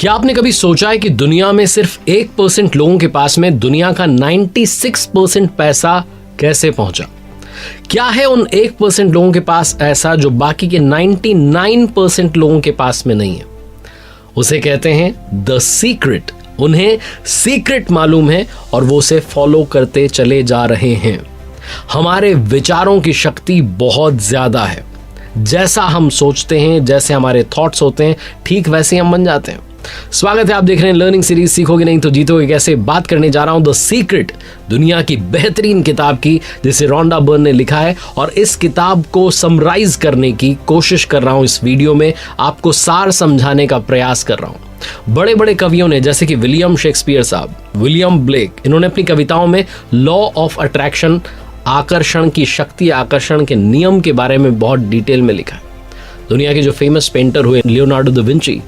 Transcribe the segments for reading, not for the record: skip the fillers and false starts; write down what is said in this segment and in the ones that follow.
क्या आपने कभी सोचा है कि दुनिया में सिर्फ 1% लोगों के पास में दुनिया का 96% पैसा कैसे पहुंचा? क्या है उन 1% लोगों के पास ऐसा जो बाकी के 99% लोगों के पास में नहीं है? उसे कहते हैं द सीक्रेट। उन्हें सीक्रेट मालूम है और वो उसे फॉलो करते चले जा रहे हैं। हमारे विचारों की शक्ति बहुत ज्यादा है। जैसा हम सोचते हैं, जैसे हमारे थॉट्स होते हैं, ठीक वैसे हम बन जाते हैं। स्वागत है, आप देख रहे हैं लर्निंग सीरीज सीखोगे नहीं तो जीतोगे कैसे। बात करने जा रहा हूं द सीक्रेट, दुनिया की बेहतरीन किताब की, जिसे रोंडा बर्न ने लिखा है। और इस किताब को समराइज करने की कोशिश कर रहा हूं इस वीडियो में, आपको सार समझाने का प्रयास कर रहा हूं। बड़े बड़े कवियों ने, जैसे कि विलियम शेक्सपियर साहब, विलियम ब्लेक, इन्होंने अपनी कविताओं में लॉ ऑफ अट्रैक्शन, आकर्षण की शक्ति, आकर्षण के नियम के बारे में बहुत डिटेल में लिखा है। दुनिया के जो फेमस पेंटर हुए लियोनार्डो दा विंची,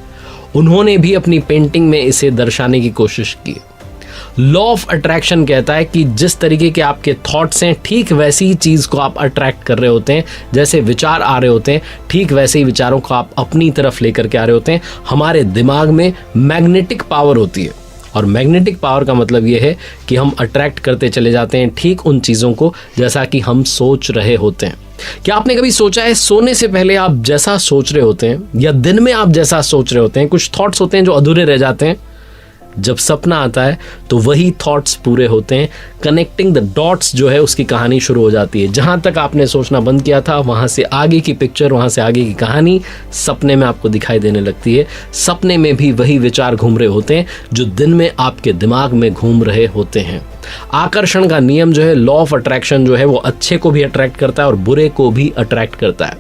उन्होंने भी अपनी पेंटिंग में इसे दर्शाने की कोशिश की। लॉ ऑफ अट्रैक्शन कहता है कि जिस तरीके के आपके थॉट्स हैं, ठीक वैसी ही चीज को आप अट्रैक्ट कर रहे होते हैं। जैसे विचार आ रहे होते हैं, ठीक वैसे ही विचारों को आप अपनी तरफ लेकर के आ रहे होते हैं। हमारे दिमाग में मैग्नेटिक पावर होती है, और मैग्नेटिक पावर का मतलब यह है कि हम अट्रैक्ट करते चले जाते हैं ठीक उन चीज़ों को जैसा कि हम सोच रहे होते हैं। क्या आपने कभी सोचा है, सोने से पहले आप जैसा सोच रहे होते हैं या दिन में आप जैसा सोच रहे होते हैं, कुछ थॉट्स होते हैं जो अधूरे रह जाते हैं। जब सपना आता है तो वही थॉट्स पूरे होते हैं। कनेक्टिंग द डॉट्स जो है, उसकी कहानी शुरू हो जाती है। जहां तक आपने सोचना बंद किया था, वहां से आगे की पिक्चर, वहां से आगे की कहानी सपने में आपको दिखाई देने लगती है। सपने में भी वही विचार घूम रहे होते हैं जो दिन में आपके दिमाग में घूम रहे होते हैं। आकर्षण का नियम जो है, लॉ ऑफ अट्रैक्शन जो है, वो अच्छे को भी अट्रैक्ट करता है और बुरे को भी अट्रैक्ट करता है।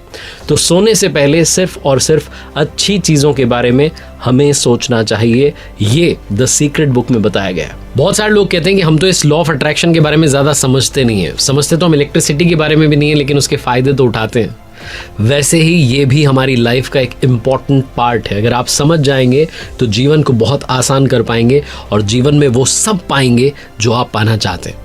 तो सोने से पहले सिर्फ और सिर्फ अच्छी चीजों के बारे में हमें सोचना चाहिए। ये द सीक्रेट बुक में बताया गया है। बहुत सारे लोग कहते हैं कि हम तो इस लॉ ऑफ अट्रैक्शन के बारे में ज्यादा समझते नहीं है। समझते तो हम इलेक्ट्रिसिटी के बारे में भी नहीं है, लेकिन उसके फायदे तो उठाते हैं। वैसे ही ये भी हमारी लाइफ का एक इम्पॉर्टेंट पार्ट है। अगर आप समझ जाएंगे तो जीवन को बहुत आसान कर पाएंगे और जीवन में वो सब पाएंगे जो आप पाना चाहते हैं।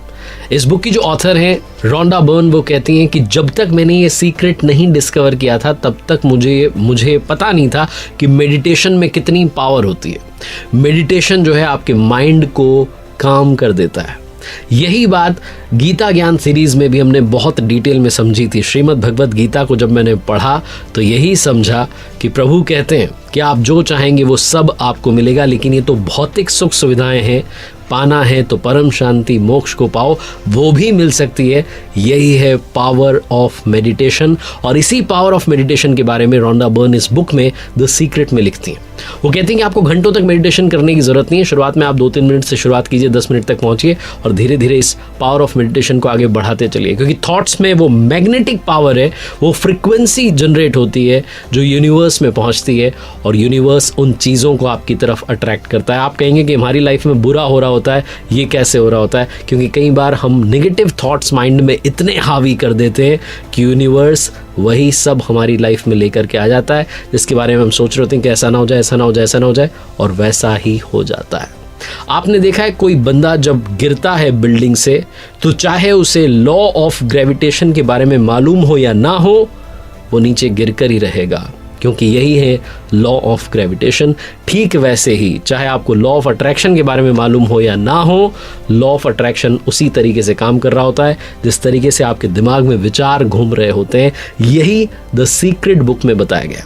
इस बुक की जो ऑथर हैं रोंडा बर्न, वो कहती हैं कि जब तक मैंने ये सीक्रेट नहीं डिस्कवर किया था, तब तक मुझे पता नहीं था कि मेडिटेशन में कितनी पावर होती है। मेडिटेशन जो है आपके माइंड को काम कर देता है। यही बात गीता ज्ञान सीरीज में भी हमने बहुत डिटेल में समझी थी। श्रीमद् भगवत गीता को जब मैंने पढ़ा तो यही समझा कि प्रभु कहते हैं कि आप जो चाहेंगे वो सब आपको मिलेगा, लेकिन ये तो भौतिक सुख सुविधाएं हैं। पाना है तो परम शांति, मोक्ष को पाओ, वो भी मिल सकती है। यही है पावर ऑफ मेडिटेशन। और इसी पावर ऑफ मेडिटेशन के बारे में रोंडा बर्न इस बुक में द सीक्रेट में लिखती हैं। वो कहती हैं कि आपको घंटों तक मेडिटेशन करने की जरूरत नहीं है। शुरुआत में आप 2-3 मिनट से शुरुआत कीजिए, 10 मिनट तक पहुंचिए और धीरे धीरे इस पावर ऑफ मेडिटेशन को आगे बढ़ाते चलिए। क्योंकि थॉट्स में वो मैग्नेटिक पावर है, वो फ्रीक्वेंसी जनरेट होती है जो यूनिवर्स में पहुंचती है, और यूनिवर्स उन चीज़ों को आपकी तरफ अट्रैक्ट करता है। आप कहेंगे कि हमारी लाइफ में बुरा हो रहा होता है, ये कैसे हो रहा होता है? क्योंकि कई बार हम नेगेटिव थॉट्स माइंड में इतने हावी कर देते हैं कि यूनिवर्स वही सब हमारी लाइफ में लेकर के आ जाता है, जिसके बारे में हम सोच रहे होते हैं कि ऐसा ना हो जाए, ऐसा ना हो जाए, ऐसा ना हो जाए, और वैसा ही हो जाता है। आपने देखा है कोई बंदा जब गिरता है बिल्डिंग से, तो चाहे उसे लॉ ऑफ ग्रेविटेशन के बारे में मालूम हो या ना हो, वो नीचे गिरकर ही रहेगा, क्योंकि यही है लॉ ऑफ ग्रेविटेशन। ठीक वैसे ही चाहे आपको लॉ ऑफ अट्रैक्शन के बारे में मालूम हो या ना हो, लॉ ऑफ अट्रैक्शन उसी तरीके से काम कर रहा होता है जिस तरीके से आपके दिमाग में विचार घूम रहे होते हैं। यही द सीक्रेट बुक में बताया गया।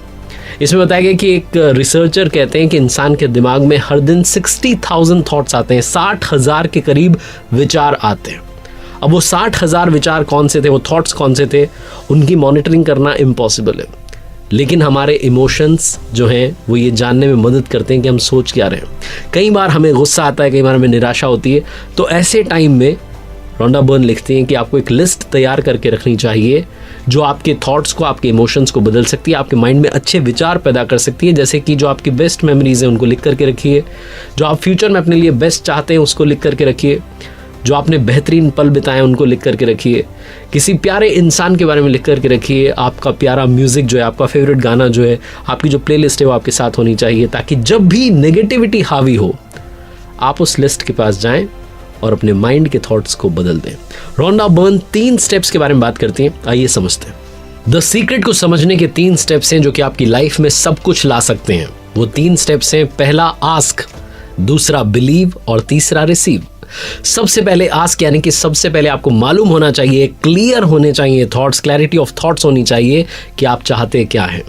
इसमें बताया गया कि एक रिसर्चर कहते हैं कि इंसान के दिमाग में हर दिन 60,000 थॉट्स आते हैं, 60,000 के करीब विचार आते हैं। अब वो 60,000 विचार कौन से थे, वो थॉट्स कौन से थे, उनकी मॉनिटरिंग करना इम्पॉसिबल है। लेकिन हमारे इमोशंस जो हैं वो ये जानने में मदद करते हैं कि हम सोच क्या रहे हैं। कई बार हमें गुस्सा आता है, कई बार हमें निराशा होती है। तो ऐसे टाइम में रोंडा बर्न लिखती हैं कि आपको एक लिस्ट तैयार करके रखनी चाहिए जो आपके थॉट्स को, आपके इमोशंस को बदल सकती है, आपके माइंड में अच्छे विचार पैदा कर सकती है। जैसे कि जो आपकी बेस्ट मेमोरीज हैं उनको लिख करके रखिए, जो आप फ्यूचर में अपने लिए बेस्ट चाहते हैं उसको लिख करके रखिए, जो आपने बेहतरीन पल बिताए उनको लिख करके रखिए, किसी प्यारे इंसान के बारे में लिख करके रखिए, आपका प्यारा म्यूजिक जो है, आपका फेवरेट गाना जो है, आपकी जो प्लेलिस्ट है वो आपके साथ होनी चाहिए, ताकि जब भी नेगेटिविटी हावी हो आप उस लिस्ट के पास जाएं और अपने माइंड के थॉट्स को बदल दें। रोंडा बर्न 3 स्टेप्स के बारे में बात करती हैं, आइए समझते हैं। द सीक्रेट को समझने के 3 स्टेप्स हैं जो कि आपकी लाइफ में सब कुछ ला सकते हैं। वो 3 स्टेप्स हैं। पहला आस्क, दूसरा बिलीव और तीसरा रिसीव। सबसे पहले आस्क यानी कि सबसे पहले आपको मालूम होना चाहिए, क्लियर होने चाहिए थॉट्स, क्लैरिटी ऑफ थॉट्स होनी चाहिए कि आप चाहते क्या हैं,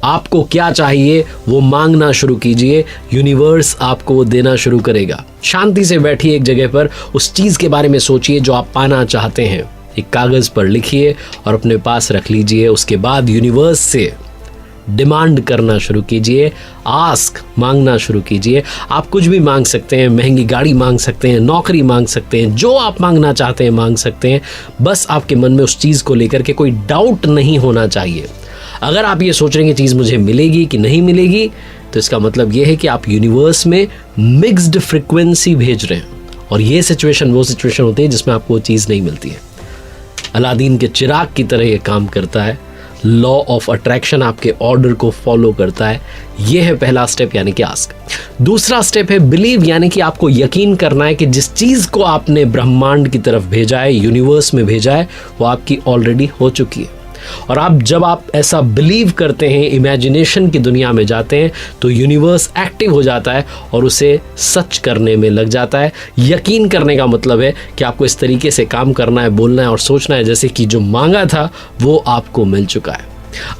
आपको क्या चाहिए। वो मांगना शुरू कीजिए, यूनिवर्स आपको वो देना शुरू करेगा। शांति से बैठिए एक जगह पर, उस चीज के बारे में सोचिए जो आप पाना चाहते हैं, एक कागज पर लिखिए और अपने पास रख लीजिए। उसके बाद यूनिवर्स से डिमांड करना शुरू कीजिए, आस्क, मांगना शुरू कीजिए। आप कुछ भी मांग सकते हैं, महंगी गाड़ी मांग सकते हैं, नौकरी मांग सकते हैं, जो आप मांगना चाहते हैं मांग सकते हैं। बस आपके मन में उस चीज को लेकर के कोई डाउट नहीं होना चाहिए। अगर आप ये सोच रहे हैं कि चीज मुझे मिलेगी कि नहीं मिलेगी, तो इसका मतलब ये है कि आप यूनिवर्स में मिक्स्ड फ्रीक्वेंसी भेज रहे हैं, और ये सिचुएशन वो सिचुएशन होती है जिसमें आपको वो चीज नहीं मिलती है। अलादीन के चिराग की तरह ये काम करता है। लॉ ऑफ अट्रैक्शन आपके ऑर्डर को फॉलो करता है। ये है पहला स्टेप यानी कि आस्क। दूसरा स्टेप है बिलीव, यानी कि आपको यकीन करना है कि जिस चीज को आपने ब्रह्मांड की तरफ भेजा है, यूनिवर्स में भेजा है, वो आपकी ऑलरेडी हो चुकी है। और जब आप ऐसा बिलीव करते हैं, इमेजिनेशन की दुनिया में जाते हैं, तो यूनिवर्स एक्टिव हो जाता है और उसे सच करने में लग जाता है। यकीन करने का मतलब है कि आपको इस तरीके से काम करना है, बोलना है और सोचना है जैसे कि जो मांगा था वो आपको मिल चुका है।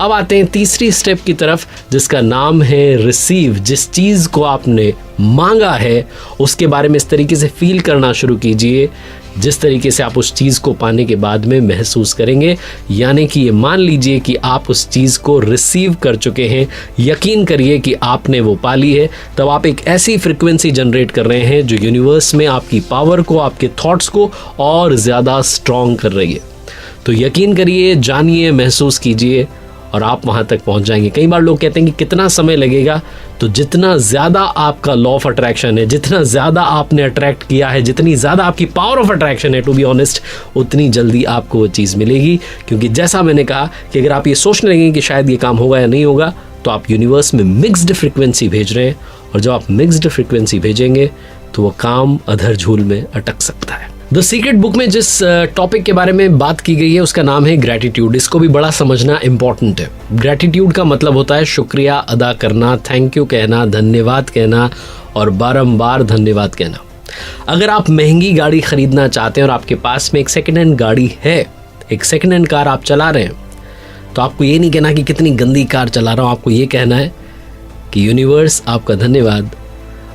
अब आते हैं तीसरी स्टेप की तरफ, जिसका नाम है रिसीव। जिस चीज़ को आपने मांगा है उसके बारे में इस तरीके से फील करना शुरू कीजिए जिस तरीके से आप उस चीज़ को पाने के बाद में महसूस करेंगे। यानी कि ये मान लीजिए कि आप उस चीज़ को रिसीव कर चुके हैं, यकीन करिए कि आपने वो पा ली है। तब आप एक ऐसी फ्रिक्वेंसी जनरेट कर रहे हैं जो यूनिवर्स में आपकी पावर को, आपके थॉट्स को और ज़्यादा स्ट्रॉन्ग कर रही है। तो यकीन करिए, जानिए, महसूस कीजिए और आप वहाँ तक पहुँच जाएंगे। कई बार लोग कहते हैं कि कितना समय लगेगा, तो जितना ज़्यादा आपका लॉ ऑफ अट्रैक्शन है, जितना ज़्यादा आपने अट्रैक्ट किया है, जितनी ज़्यादा आपकी पावर ऑफ अट्रैक्शन है, टू बी ऑनेस्ट, उतनी जल्दी आपको वो चीज़ मिलेगी। क्योंकि जैसा मैंने कहा कि अगर आप ये सोचने लगेंगे कि शायद ये काम होगा या नहीं होगा, तो आप यूनिवर्स में मिक्स्ड फ्रिक्वेंसी भेज रहे हैं, और जब आप मिक्स्ड फ्रिक्वेंसी भेजेंगे तो वो काम अधर झूल में अटक सकता है। द सीक्रेट बुक में जिस टॉपिक के बारे में बात की गई है उसका नाम है ग्रैटिट्यूड। इसको भी बड़ा समझना इंपॉर्टेंट है। ग्रैटिट्यूड का मतलब होता है शुक्रिया अदा करना, थैंक यू कहना, धन्यवाद कहना और बारंबार धन्यवाद कहना। अगर आप महंगी गाड़ी खरीदना चाहते हैं और आपके पास में एक सेकेंड हैंड गाड़ी है, एक सेकेंड हैंड कार आप चला रहे हैं, तो आपको ये नहीं कहना कि कितनी गंदी कार चला रहा हूँ। आपको ये कहना है कि यूनिवर्स आपका धन्यवाद।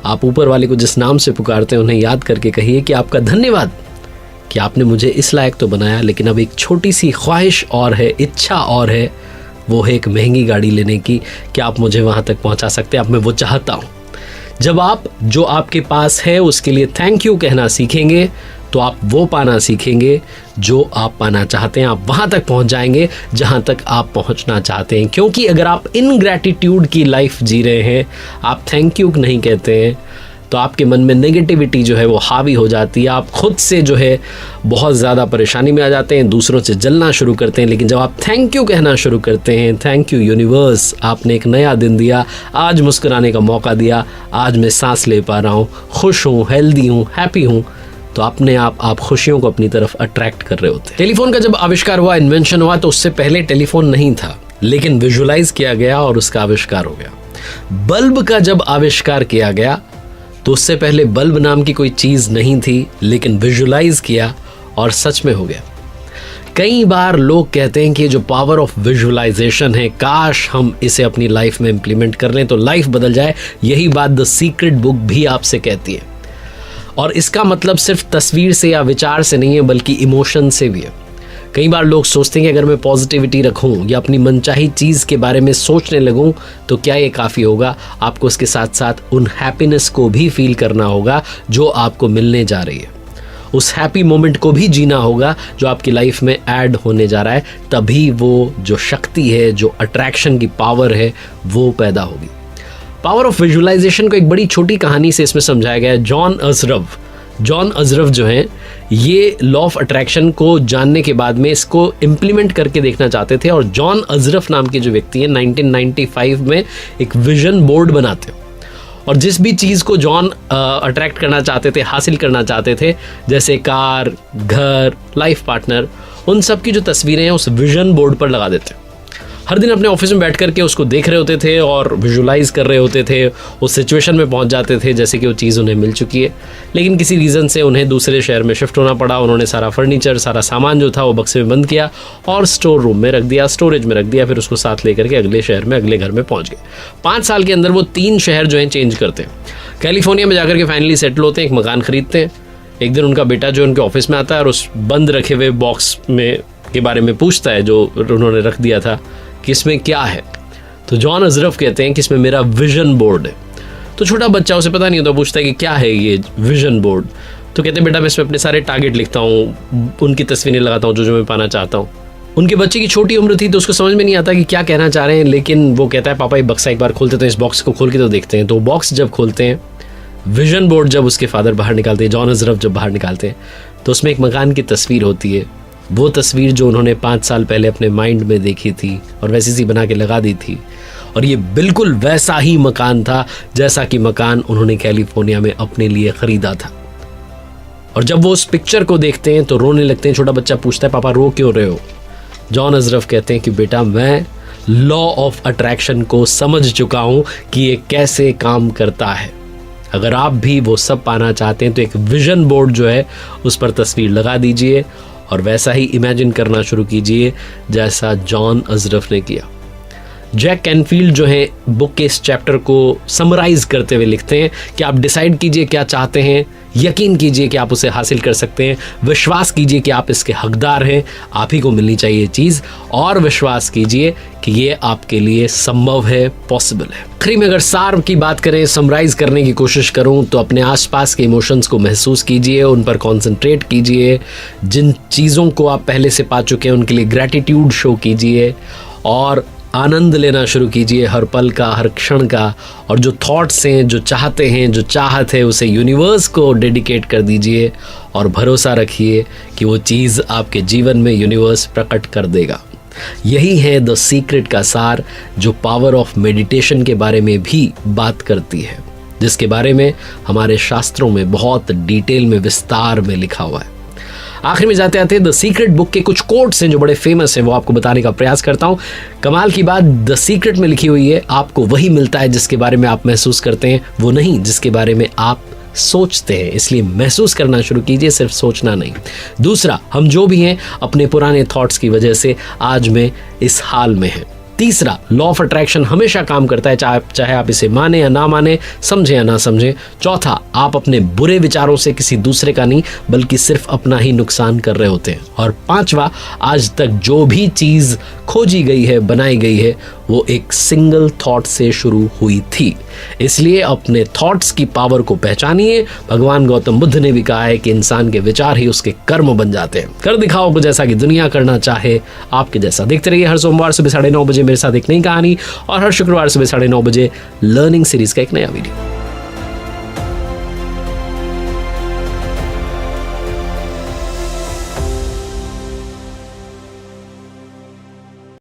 आप ऊपर वाले को जिस नाम से पुकारते हैं उन्हें याद करके कहिए कि आपका धन्यवाद कि आपने मुझे इस लायक तो बनाया, लेकिन अब एक छोटी सी ख्वाहिश और है, इच्छा और है, वो है एक महंगी गाड़ी लेने की। क्या आप मुझे वहाँ तक पहुँचा सकते हैं? अब मैं वो चाहता हूँ। जब आप जो आपके पास है उसके लिए थैंक यू कहना सीखेंगे, तो आप वो पाना सीखेंगे जो आप पाना चाहते हैं। आप वहाँ तक पहुँच जाएंगे जहाँ तक आप पहुँचना चाहते हैं। क्योंकि अगर आप इनग्रैटिट्यूड की लाइफ जी रहे हैं, आप थैंक यू नहीं कहते हैं, तो आपके मन में नेगेटिविटी जो है वो हावी हो जाती है। आप खुद से जो है बहुत ज़्यादा परेशानी में आ जाते हैं, दूसरों से जलना शुरू करते हैं। लेकिन जब आप थैंक यू कहना शुरू करते हैं, थैंक यू यूनिवर्स, आपने एक नया दिन दिया, आज मुस्कुराने का मौका दिया, आज मैं सांस ले पा रहा हूँ, खुश हूँ, हेल्दी हूँ, हैप्पी हूँ, तो अपने आप खुशियों को अपनी तरफ अट्रैक्ट कर रहे होते हैं। टेलीफोन का जब आविष्कार हुआ, इन्वेंशन हुआ, तो उससे पहले टेलीफोन नहीं था, लेकिन विजुलाइज किया गया और उसका आविष्कार हो गया। बल्ब का जब आविष्कार किया गया, तो उससे पहले बल्ब नाम की कोई चीज़ नहीं थी, लेकिन विजुलाइज किया और सच में हो गया। कई बार लोग कहते हैं कि जो पावर ऑफ विजुअलाइजेशन है, काश हम इसे अपनी लाइफ में इंप्लीमेंट कर लें तो लाइफ बदल जाए। यही बात द सीक्रेट बुक भी आपसे कहती है। और इसका मतलब सिर्फ तस्वीर से या विचार से नहीं है, बल्कि इमोशन से भी है। कई बार लोग सोचते हैं कि अगर मैं पॉजिटिविटी रखूं या अपनी मनचाही चीज़ के बारे में सोचने लगूं तो क्या ये काफ़ी होगा? आपको उसके साथ साथ उन हैप्पीनेस को भी फील करना होगा जो आपको मिलने जा रही है। उस हैप्पी मोमेंट को भी जीना होगा जो आपकी लाइफ में ऐड होने जा रहा है। तभी वो जो शक्ति है, जो अट्रैक्शन की पावर है, वो पैदा होगी। पावर ऑफ विजुअलाइजेशन को एक बड़ी छोटी कहानी से इसमें समझाया गया है। जॉन अजरफ जो हैं, ये लॉ ऑफ अट्रैक्शन को जानने के बाद में इसको इम्प्लीमेंट करके देखना चाहते थे। और जॉन अजरफ नाम के जो व्यक्ति हैं 1995 में एक विजन बोर्ड बनाते हैं। और जिस भी चीज़ को जॉन अट्रैक्ट करना चाहते थे, हासिल करना चाहते थे, जैसे कार, घर, लाइफ पार्टनर, उन सब की जो तस्वीरें हैं उस विजन बोर्ड पर लगा देते हैं। हर दिन अपने ऑफिस में बैठ करके उसको देख रहे होते थे और विजुलाइज कर रहे होते थे, उस सिचुएशन में पहुंच जाते थे जैसे कि वो चीज़ उन्हें मिल चुकी है। लेकिन किसी रीज़न से उन्हें दूसरे शहर में शिफ्ट होना पड़ा। उन्होंने सारा फर्नीचर, सारा सामान जो था वो बक्से में बंद किया और स्टोर रूम में रख दिया, स्टोरेज में रख दिया। फिर उसको साथ लेकर के अगले शहर में, अगले घर में पहुँच गए। 5 साल के अंदर वो 3 शहर जो हैं चेंज करते हैं। कैलिफोर्निया में जाकर के फाइनली सेटल होते हैं, एक मकान खरीदते हैं। एक दिन उनका बेटा जो उनके ऑफिस में आता है और उस बंद रखे हुए बॉक्स में के बारे में पूछता है जो उन्होंने रख दिया था कि इसमें क्या है। तो जॉन अजरफ कहते हैं कि इसमें मेरा विजन बोर्ड है। तो छोटा बच्चा, उसे पता नहीं होता, पूछता है कि क्या है ये विजन बोर्ड। तो कहते हैं बेटा मैं इसमें अपने सारे टारगेट लिखता हूँ, उनकी तस्वीरें लगाता हूँ जो मैं पाना चाहता हूँ। उनके बच्चे की छोटी उम्र थी तो उसको समझ में नहीं आता कि क्या कहना चाह रहे हैं, लेकिन वो कहता है पापा ये बक्सा एक बार खोलते तो इस बॉक्स को खोल के तो देखते हैं। तो बॉक्स जब खोलते हैं, विजन बोर्ड जब उसके फादर बाहर निकालते हैं, जॉन अजरफ जब बाहर निकालते हैं, तो उसमें एक मकान की तस्वीर होती है। वो तस्वीर जो उन्होंने 5 साल पहले अपने माइंड में देखी थी और वैसी सी बना के लगा दी थी। और ये बिल्कुल वैसा ही मकान था जैसा कि मकान उन्होंने कैलिफोर्निया में अपने लिए खरीदा था। और जब वो उस पिक्चर को देखते हैं तो रोने लगते हैं। छोटा बच्चा पूछता है पापा रो क्यों रहे हो? जॉन अजरफ कहते हैं कि बेटा मैं लॉ ऑफ अट्रैक्शन को समझ चुका हूं कि ये कैसे काम करता है। अगर आप भी वो सब पाना चाहते हैं तो एक विजन बोर्ड जो है उस पर तस्वीर लगा दीजिए और वैसा ही इमेजिन करना शुरू कीजिए जैसा जॉन अजरफ ने किया। जैक कैनफील्ड जो है बुक के इस चैप्टर को समराइज करते हुए लिखते हैं कि आप डिसाइड कीजिए क्या चाहते हैं, यकीन कीजिए कि आप उसे हासिल कर सकते हैं, विश्वास कीजिए कि आप इसके हकदार हैं, आप ही को मिलनी चाहिए ये चीज़, और विश्वास कीजिए कि ये आपके लिए संभव है, पॉसिबल है। आखिरी में अगर सार की बात करें, समराइज करने की कोशिश करूं तो अपने आसपास के इमोशंस को महसूस कीजिए, उन पर कॉन्सेंट्रेट कीजिए। जिन चीज़ों को आप पहले से पा चुके हैं उनके लिए ग्रैटिट्यूड शो कीजिए और आनंद लेना शुरू कीजिए हर पल का, हर क्षण का। और जो थॉट्स हैं, जो चाहते हैं, जो चाहत है, उसे यूनिवर्स को डेडिकेट कर दीजिए और भरोसा रखिए कि वो चीज़ आपके जीवन में यूनिवर्स प्रकट कर देगा। यही है द सीक्रेट का सार, जो पावर ऑफ मेडिटेशन के बारे में भी बात करती है, जिसके बारे में हमारे शास्त्रों में बहुत डिटेल में, विस्तार में लिखा हुआ है। आखिर में जाते आते द सीक्रेट बुक के कुछ कोट्स हैं जो बड़े फेमस हैं, वो आपको बताने का प्रयास करता हूं। कमाल की बात, द सीक्रेट में लिखी हुई है आपको वही मिलता है जिसके बारे में आप महसूस करते हैं, वो नहीं जिसके बारे में आप सोचते हैं। इसलिए महसूस करना शुरू कीजिए, सिर्फ सोचना नहीं। दूसरा, हम जो भी हैं अपने पुराने थॉट्स की वजह से आज में इस हाल में हैं। तीसरा, लॉ ऑफ अट्रैक्शन हमेशा काम करता है, चाहे आप इसे माने या ना माने, समझे या ना समझे। चौथा, आप अपने बुरे विचारों से किसी दूसरे का नहीं बल्कि सिर्फ अपना ही नुकसान कर रहे होते हैं। और पांचवा, आज तक जो भी चीज खोजी गई है, बनाई गई है, वो एक सिंगल थॉट से शुरू हुई थी। इसलिए अपने थॉट्स की पावर को पहचानिए। भगवान गौतम बुद्ध ने भी कहा है कि इंसान के विचार ही उसके कर्म बन जाते हैं। कर दिखाओ को जैसा कि दुनिया करना चाहे आपके जैसा। देखते रहिए हर सोमवार सुबह 9:30 बजे मेरे साथ एक नई कहानी और हर शुक्रवार सुबह 9:30 बजे लर्निंग सीरीज का एक नया वीडियो।